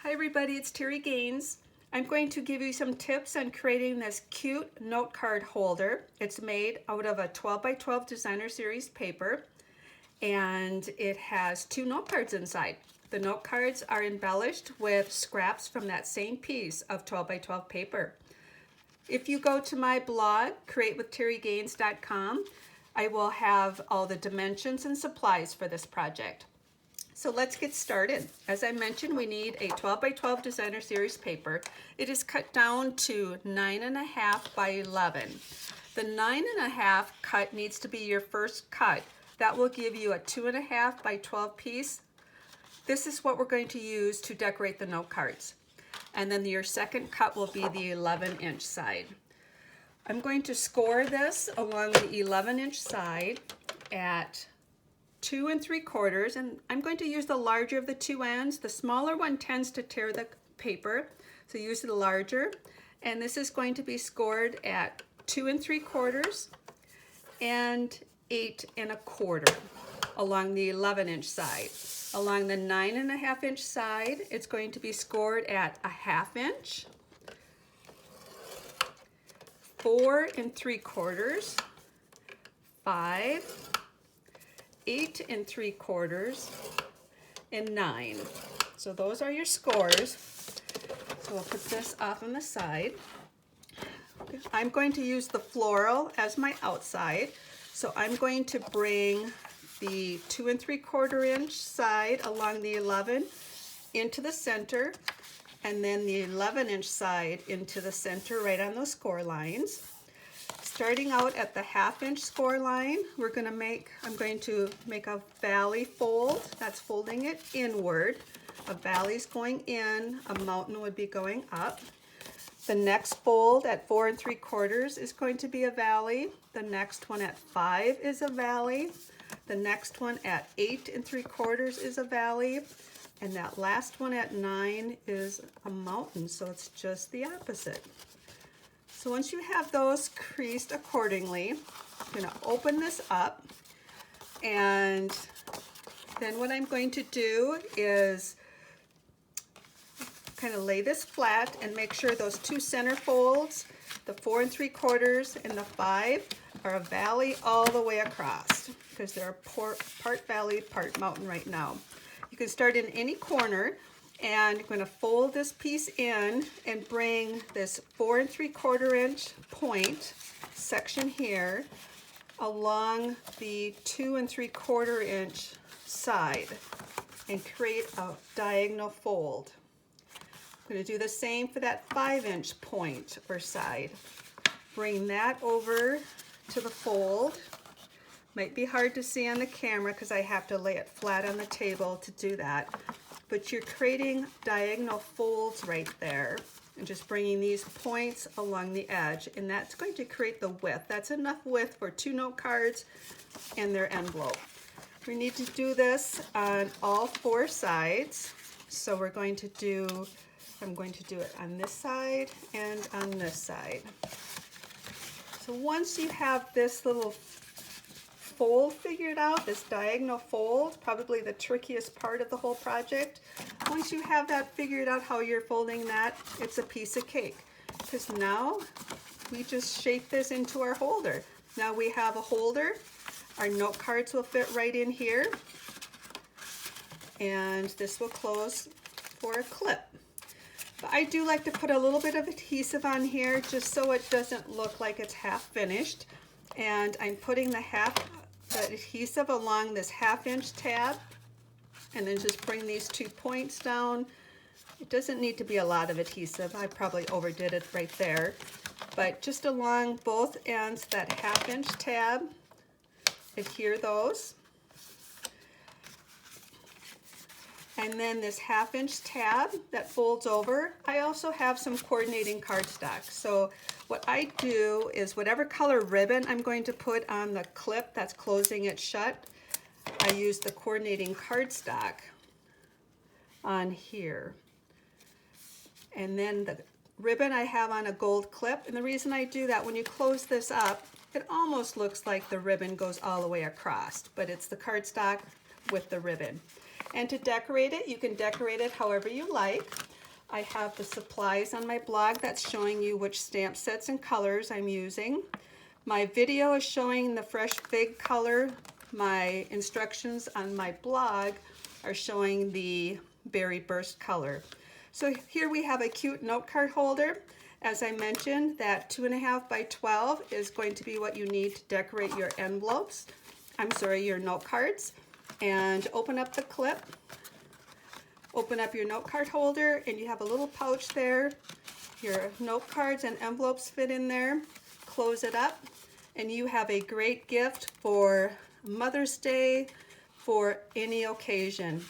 Hi everybody, it's Terri Gaines. I'm going to give you some tips on creating this cute note card holder. It's made out of a 12 by 12 designer series paper and it has 2 note cards inside. The note cards are embellished with scraps from that same piece of 12 by 12 paper. If you go to my blog, createwithterrigaines.com, I will have all the dimensions and supplies for this project. So let's get started. As I mentioned, we need a 12 by 12 designer series paper. It is cut down to 9.5 by 11. The 9.5 cut needs to be your first cut. That will give you a 2.5 by 12 piece. This is what we're going to use to decorate the note cards. And then your second cut will be the 11-inch side. I'm going to score this along the 11-inch side at 2 3/4, and I'm going to use the larger of the two ends. The smaller one tends to tear the paper, so use the larger. And this is going to be scored at 2 3/4 and 8 1/4 along the 11-inch side. Along the 9.5-inch side, it's going to be scored at 1/2 inch, 4 3/4, 5, 8 3/4, and 9. So those are your scores. So we'll put this off on the side. I'm going to use the floral as my outside. So I'm going to bring the 2 3/4 side along the 11 into the center, and then the 11-inch side into the center right on those score lines. Starting out at the 1/2 inch score line, I'm going to make a valley fold. That's folding it inward. A valley's going in, a mountain would be going up. The next fold at 4 3/4 is going to be a valley. The next one at 5 is a valley. The next one at 8 3/4 is a valley. And that last one at 9 is a mountain, so it's just the opposite. So once you have those creased accordingly, I'm going to open this up, and then what I'm going to do is kind of lay this flat and make sure those two center folds, the 4 3/4 and the 5, are a valley all the way across, because they're part valley, part mountain right now. You can start in any corner, and I'm going to fold this piece in and bring this 4 3/4 point section here along the 2 3/4 side and create a diagonal fold. I'm going to do the same for that 5 point or side. Bring that over to the fold. Might be hard to see on the camera because I have to lay it flat on the table to do that. But you're creating diagonal folds right there and just bringing these points along the edge, and that's going to create the width. That's enough width for 2 note cards and their envelope. We need to do this on all 4 sides. So I'm going to do it on this side and on this side. So once you have this little fold figured out, this diagonal fold, probably the trickiest part of the whole project. Once you have that figured out how you're folding that, it's a piece of cake, because now we just shape this into our holder. Now we have a holder. Our note cards will fit right in here, and this will close for a clip. But I do like to put a little bit of adhesive on here just so it doesn't look like it's half finished. And I'm putting the adhesive along this 1/2 inch tab, and then just bring these 2 points down. It doesn't need to be a lot of adhesive. I probably overdid it right there. But just along both ends, that 1/2 inch tab, adhere those. And then this 1/2 inch tab that folds over, I also have some coordinating cardstock. So what I do is whatever color ribbon I'm going to put on the clip that's closing it shut, I use the coordinating cardstock on here. And then the ribbon I have on a gold clip, and the reason I do that, when you close this up, it almost looks like the ribbon goes all the way across, but it's the cardstock with the ribbon. And to decorate it, you can decorate it however you like. I have the supplies on my blog that's showing you which stamp sets and colors I'm using. My video is showing the fresh fig color. My instructions on my blog are showing the berry burst color. So here we have a cute note card holder. As I mentioned, that 2.5 by 12 is going to be what you need to decorate your envelopes. Your note cards. And open up the clip. Open up your note card holder and you have a little pouch there. Your note cards and envelopes fit in there. Close it up and you have a great gift for Mother's Day, for any occasion.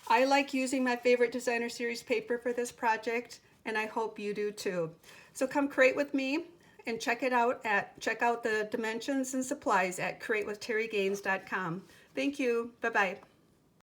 I like using my favorite designer series paper for this project and I hope you do too. So come create with me and check out the dimensions and supplies at createwithterrigaines.com. Thank you. Bye-bye.